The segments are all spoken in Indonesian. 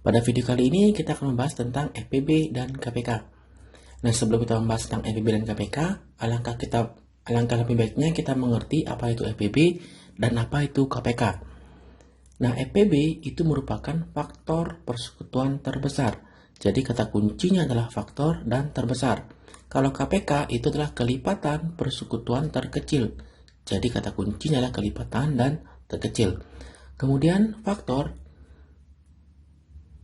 Pada video kali ini kita akan membahas tentang FPB dan KPK. Nah, sebelum kita membahas tentang FPB dan KPK, alangkah lebih baiknya kita mengerti apa itu FPB dan apa itu KPK. Nah, FPB itu merupakan faktor persekutuan terbesar. Jadi kata kuncinya adalah faktor dan terbesar. Kalau KPK itu adalah kelipatan persekutuan terkecil. Jadi kata kuncinya adalah kelipatan dan terkecil. Kemudian faktor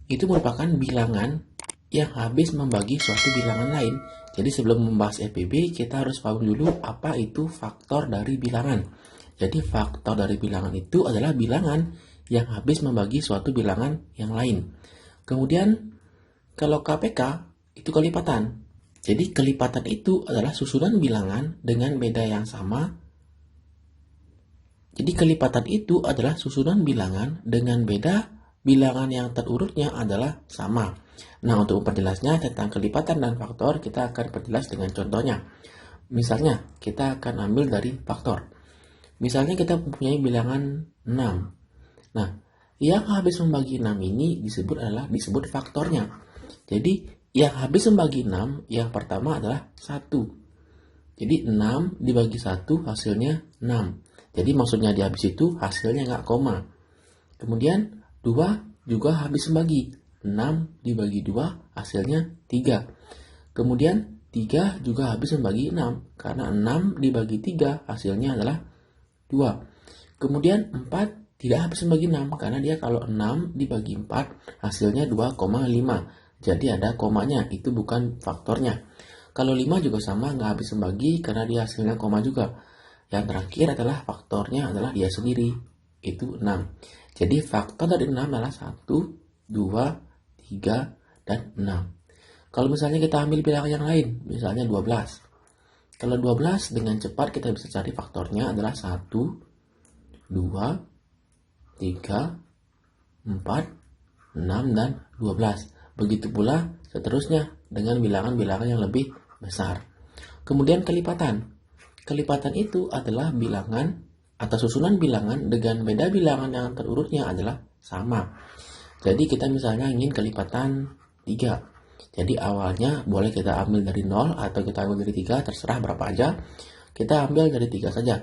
itu merupakan bilangan yang habis membagi suatu bilangan lain. Jadi sebelum membahas FPB, kita harus paham dulu apa itu faktor dari bilangan. Jadi faktor dari bilangan itu adalah bilangan yang habis membagi suatu bilangan yang lain. Kemudian kalau KPK itu kelipatan. Jadi kelipatan itu adalah susunan bilangan dengan beda yang sama. Jadi kelipatan itu adalah susunan bilangan dengan beda bilangan yang terurutnya adalah sama. Nah, untuk memperjelasnya tentang kelipatan dan faktor, kita akan perjelas dengan contohnya. Misalnya, kita akan ambil dari faktor. Misalnya kita mempunyai bilangan 6. Nah, yang habis membagi 6 ini disebut faktornya. Jadi, yang habis membagi 6, yang pertama adalah 1. Jadi, 6 dibagi 1 hasilnya 6. Jadi, maksudnya di habis itu hasilnya nggak koma. Kemudian, 2 juga habis membagi. 6 dibagi 2 hasilnya 3. Kemudian 3 juga habis membagi 6. Karena 6 dibagi 3 hasilnya adalah 2. Kemudian 4 tidak habis membagi 6. Karena dia kalau 6 dibagi 4 hasilnya 2,5. Jadi ada komanya, itu bukan faktornya. Kalau 5 juga sama, nggak habis membagi karena dia hasilnya koma juga. Yang terakhir adalah faktornya adalah dia sendiri, itu 6. Jadi faktor dari 6 adalah 1, 2, 3, dan 6. Kalau misalnya kita ambil bilangan yang lain, misalnya 12. Kalau 12 dengan cepat kita bisa cari faktornya adalah 1, 2, 3, 4, 6, dan 12. Begitu pula seterusnya dengan bilangan-bilangan yang lebih besar. Kemudian kelipatan. Kelipatan itu adalah bilangan atau susunan bilangan dengan beda bilangan yang terurutnya adalah sama. Jadi kita misalnya ingin kelipatan 3. Jadi awalnya boleh kita ambil dari 0 atau kita ambil dari 3, terserah berapa aja. Kita ambil dari 3 saja.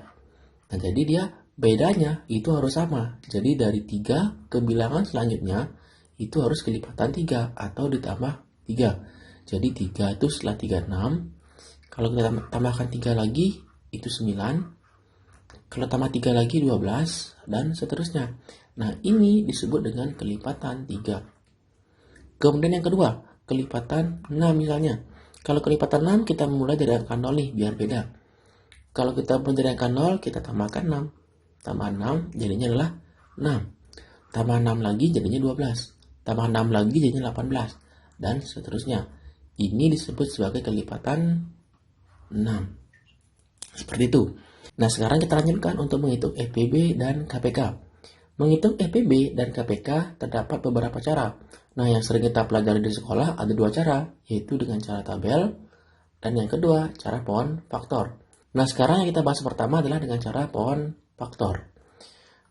Nah, jadi dia bedanya itu harus sama. Jadi dari 3 ke bilangan selanjutnya itu harus kelipatan 3 atau ditambah 3. Jadi 3 itu setelah 3, 6. Kalau kita tambahkan 3 lagi itu 9. Kalau tambah 3 lagi 12, dan seterusnya. Nah, ini disebut dengan kelipatan 3. Kemudian yang kedua, kelipatan 6 misalnya. Kalau kelipatan 6 kita mulai dari angka 0 nih, biar beda. Kalau kita mulai dari angka 0, kita tambahkan 6. Tambah 6 jadinya adalah 6. Tambah 6 lagi jadinya 12. Tambah 6 lagi jadinya 18. Dan seterusnya. Ini disebut sebagai kelipatan 6. Seperti itu. Nah, sekarang kita lanjutkan untuk menghitung FPB dan KPK. Menghitung FPB dan KPK terdapat beberapa cara. Nah, yang sering kita pelajari di sekolah ada 2 cara, yaitu dengan cara tabel, dan yang kedua, cara pohon faktor. Nah, sekarang yang kita bahas pertama adalah dengan cara pohon faktor.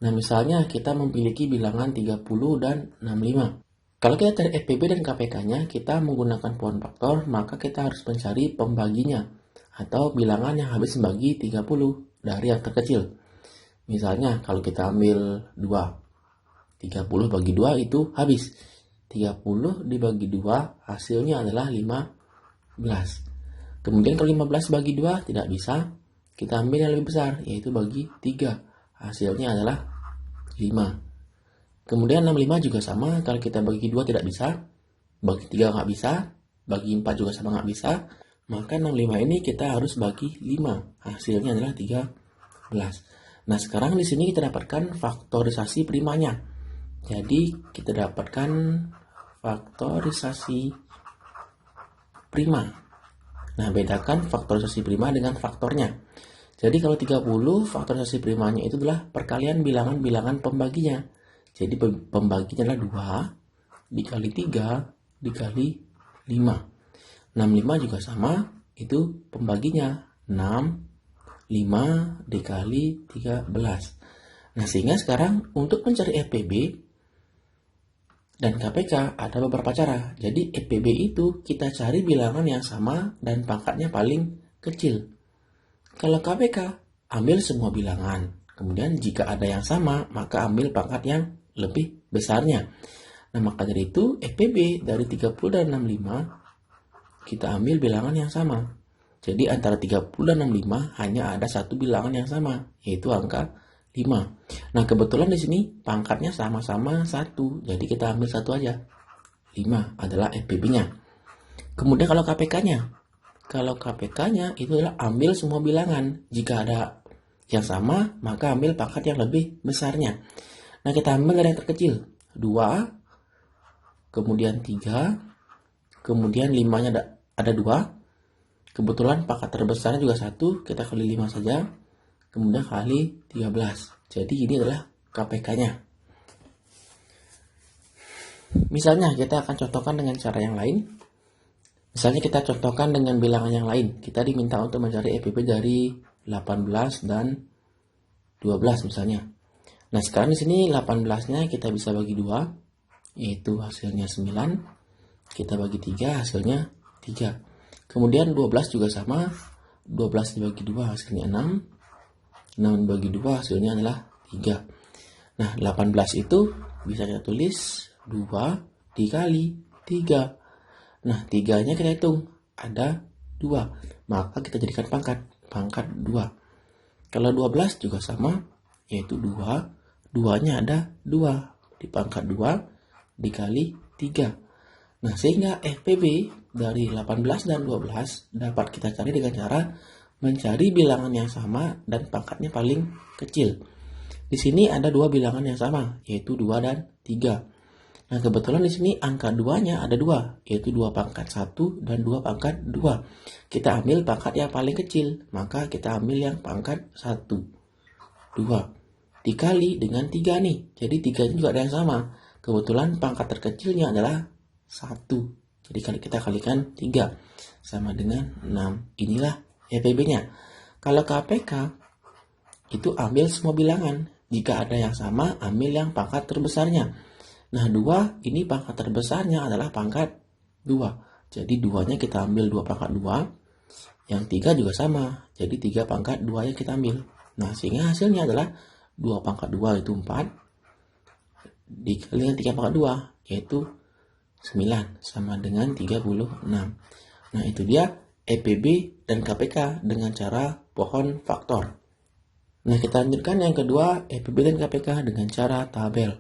Nah, misalnya kita memiliki bilangan 30 dan 65. Kalau kita cari FPB dan KPK-nya, kita menggunakan pohon faktor, maka kita harus mencari pembaginya, atau bilangan yang habis membagi 30 dari yang terkecil. Misalnya kalau kita ambil 2, 30 bagi 2 itu habis. 30 dibagi 2 hasilnya adalah 15. Kemudian kalau 15 bagi 2 tidak bisa, kita ambil yang lebih besar, yaitu bagi 3. Hasilnya adalah 5. Kemudian 65 juga sama, kalau kita bagi 2 tidak bisa, bagi 3 nggak bisa, bagi 4 juga sama nggak bisa. Maka 65 ini kita harus bagi 5. Hasilnya adalah 13. Nah, sekarang di sini kita dapatkan faktorisasi primanya. Jadi, kita dapatkan faktorisasi prima. Nah, bedakan faktorisasi prima dengan faktornya. Jadi, kalau 30, faktorisasi primanya itu adalah perkalian bilangan-bilangan pembaginya. Jadi, pembaginya adalah 2 dikali 3 dikali 5. 65 juga sama, itu pembaginya 6, 5 dikali 13. Nah, sehingga sekarang untuk mencari FPB, dan KPK ada beberapa cara. Jadi EPB itu kita cari bilangan yang sama dan pangkatnya paling kecil. Kalau KPK, ambil semua bilangan. Kemudian jika ada yang sama, maka ambil pangkat yang lebih besarnya. Nah, maka dari itu EPB dari 30 dan 65 kita ambil bilangan yang sama. Jadi antara 30 dan 65 hanya ada satu bilangan yang sama, yaitu angka 5. Nah, kebetulan di sini pangkatnya sama-sama 1, jadi kita ambil satu aja. 5 adalah FPB-nya. Kemudian kalau KPK-nya. Kalau KPK-nya itu adalah ambil semua bilangan. Jika ada yang sama, maka ambil pangkat yang lebih besarnya. Nah, kita ambil dari yang terkecil. 2, kemudian 3, kemudian 5-nya ada 2. Kebetulan pangkat terbesarnya juga 1, kita kali 5 saja. Kemudian kali 13. Jadi ini adalah KPK-nya. Misalnya kita akan contohkan dengan cara yang lain. Misalnya kita contohkan dengan bilangan yang lain. Kita diminta untuk mencari EPB dari 18 dan 12 misalnya. Nah, sekarang di sini 18-nya kita bisa bagi 2, yaitu hasilnya 9. Kita bagi 3, hasilnya 3. Kemudian 12 juga sama. 12 dibagi 2 hasilnya 6. 6 dibagi 2 hasilnya adalah 3. Nah, 18 itu bisa kita tulis 2 dikali 3. Nah, 3-nya kita hitung. Ada 2. Maka kita jadikan pangkat 2. Kalau 12 juga sama, yaitu 2. 2-nya ada 2. Di pangkat 2 dikali 3. Nah, sehingga FPB dari 18 dan 12 dapat kita cari dengan cara mencari bilangan yang sama dan pangkatnya paling kecil. Di sini ada dua bilangan yang sama, yaitu 2 dan 3. Nah, kebetulan di sini angka 2-nya ada 2, yaitu 2 pangkat 1 dan 2 pangkat 2. Kita ambil pangkat yang paling kecil, maka kita ambil yang pangkat 1. 2 dikali dengan 3 nih. Jadi 3 juga ada yang sama. Kebetulan pangkat terkecilnya adalah 1. Jadi kalau kita kalikan 3 sama dengan 6. Inilah EPB-nya. Kalau KPK itu ambil semua bilangan. Jika ada yang sama, ambil yang pangkat terbesarnya. Nah, 2 ini pangkat terbesarnya adalah pangkat 2. Jadi 2-nya kita ambil 2 pangkat 2. Yang 3 juga sama. Jadi 3 pangkat 2 yang kita ambil. Nah, sehingga hasilnya adalah 2 pangkat 2 itu 4. Dikali dengan 3 pangkat 2 yaitu 9 sama dengan 36. Nah, itu dia EPB dan KPK dengan cara pohon faktor. Nah, kita lanjutkan yang kedua, EPB dan KPK dengan cara tabel.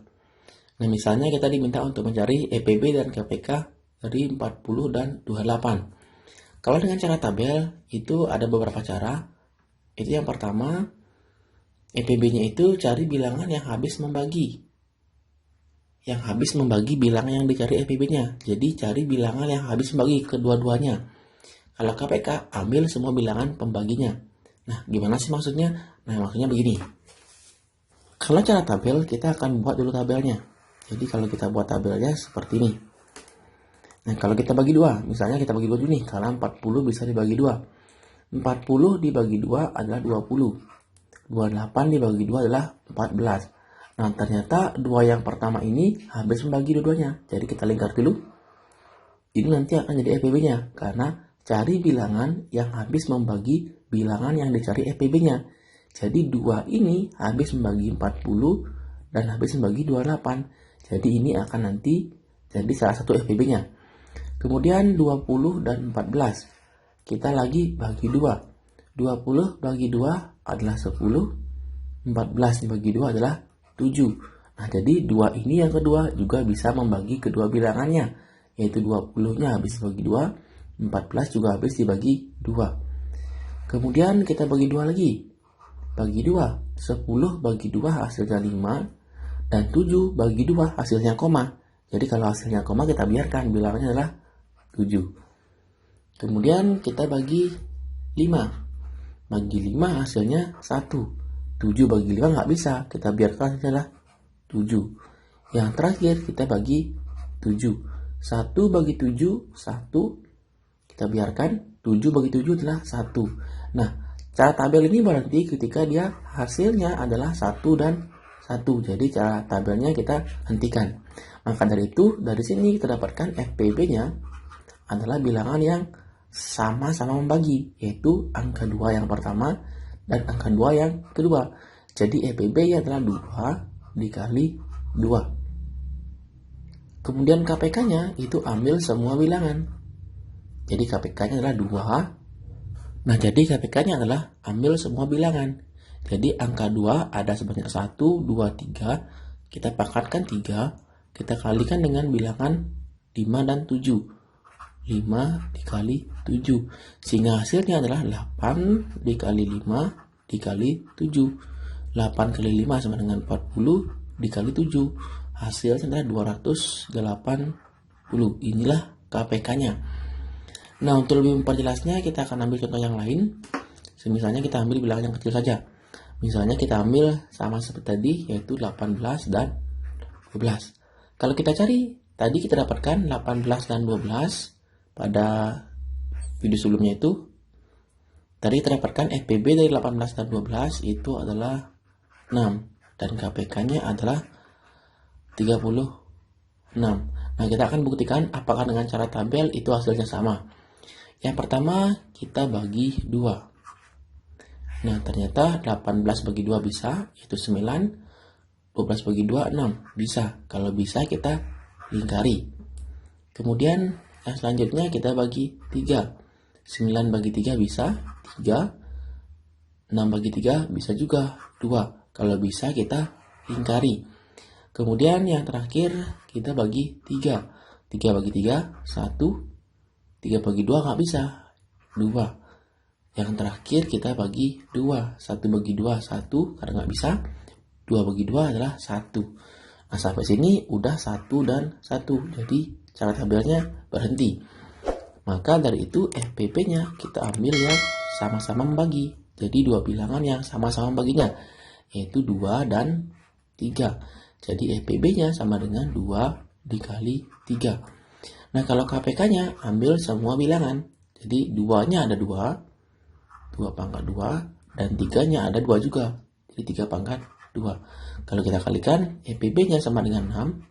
Nah, misalnya kita diminta untuk mencari EPB dan KPK dari 40 dan 28. Kalau dengan cara tabel, itu ada beberapa cara. Itu yang pertama, EPB-nya itu cari bilangan yang habis membagi. Yang habis membagi bilangan yang dicari EPB-nya. Jadi cari bilangan yang habis membagi kedua-duanya. Kalau KPK, ambil semua bilangan pembaginya. Nah, gimana sih maksudnya? Nah, maksudnya begini. Kalau cara tabel, kita akan buat dulu tabelnya. Jadi kalau kita buat tabelnya seperti ini. Nah, kalau kita bagi 2, misalnya kita bagi 2 dulu nih. Karena 40 bisa dibagi 2. 40 dibagi 2 adalah 20. 28 dibagi 2 adalah 14. Nah, ternyata 2 yang pertama ini habis membagi dua-duanya. Jadi kita lingkar dulu. Ini nanti akan jadi EPB-nya. Karena cari bilangan yang habis membagi bilangan yang dicari EPB-nya. Jadi 2 ini habis membagi 40 dan habis membagi 28. Jadi ini akan nanti jadi salah satu EPB-nya. Kemudian 20 dan 14. Kita lagi bagi 2. 20 bagi 2 adalah 10. 14 dibagi 2 adalah 7. Nah, jadi 2 ini yang kedua juga bisa membagi kedua bilangannya. Yaitu 20-nya habis dibagi 2. 14 juga habis dibagi 2. Kemudian kita bagi 2 lagi. Bagi 2. 10 bagi 2 hasilnya 5. Dan 7 bagi 2 hasilnya koma. Jadi kalau hasilnya koma kita biarkan bilangannya adalah 7. Kemudian kita bagi 5. Bagi 5 hasilnya 1. 7 bagi 5 nggak bisa. Kita biarkan hasilnya adalah 7. Yang terakhir kita bagi 7. 1 bagi 7, 1. Kita biarkan 7 bagi 7 adalah 1. Nah, cara tabel ini berarti ketika dia hasilnya adalah 1 dan 1. Jadi cara tabelnya kita hentikan. Maka dari itu, dari sini kita dapatkan FPB-nya adalah bilangan yang sama-sama membagi, yaitu angka 2 yang pertama dan angka 2 yang kedua. Jadi FPB adalah 2 dikali 2. Kemudian KPK-nya itu ambil semua bilangan. Jadi KPK-nya adalah 2. Nah, jadi KPK-nya adalah ambil semua bilangan. Jadi angka 2 ada sebanyak 1, 2, 3. Kita pangkatkan 3. Kita kalikan dengan bilangan 5 dan 7. 5 dikali 7. Sehingga hasilnya adalah 8 dikali 5 dikali 7. 8 kali 5 sama dengan 40 dikali 7. Hasilnya adalah 280. Inilah KPK-nya. Nah, untuk lebih memperjelasnya kita akan ambil contoh yang lain. Misalnya kita ambil bilangan yang kecil saja. Misalnya kita ambil sama seperti tadi, yaitu 18 dan 12. Kalau kita cari, tadi kita dapatkan 18 dan 12 pada video sebelumnya itu. Tadi kita dapatkan FPB dari 18 dan 12 itu adalah 6. Dan KPK-nya adalah 36. Nah, kita akan buktikan apakah dengan cara tabel itu hasilnya sama. Yang pertama, kita bagi 2. Nah, ternyata 18 bagi 2 bisa, yaitu 9. 12 bagi 2, 6. Bisa. Kalau bisa, kita lingkari. Kemudian, yang selanjutnya kita bagi 3. 9 bagi 3 bisa, 3. 6 bagi 3 bisa juga, 2. Kalau bisa, kita lingkari. Kemudian yang terakhir kita bagi 3. 3 bagi 3, 1. 3 bagi 2 nggak bisa, 2. Yang terakhir kita bagi 2. 1 bagi 2, 1. Karena nggak bisa, 2 bagi 2 adalah 1. Nah, sampai sini udah 1 dan 1. Jadi cara tabelnya berhenti. Maka dari itu FPB-nya kita ambil yang sama-sama membagi. Jadi dua bilangan yang sama-sama membaginya, yaitu 2 dan 3. Jadi FPB-nya sama dengan 2 dikali 3. Nah, kalau KPK-nya ambil semua bilangan. Jadi 2-nya ada 2, 2 pangkat 2, dan 3-nya ada 2 juga. Jadi 3 pangkat 2. Kalau kita kalikan, FPB-nya sama dengan 6,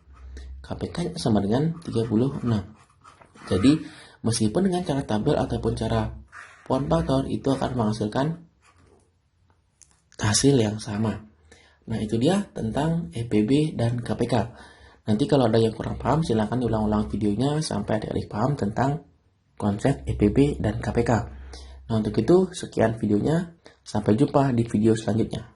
KPK-nya sama dengan 36. Jadi, meskipun dengan cara tabel ataupun cara pohon faktor, itu akan menghasilkan hasil yang sama. Nah, itu dia tentang FPB dan KPK. Nanti kalau ada yang kurang paham, silahkan diulang-ulang videonya sampai adik-adik paham tentang konsep FPB dan KPK. Nah, untuk itu sekian videonya. Sampai jumpa di video selanjutnya.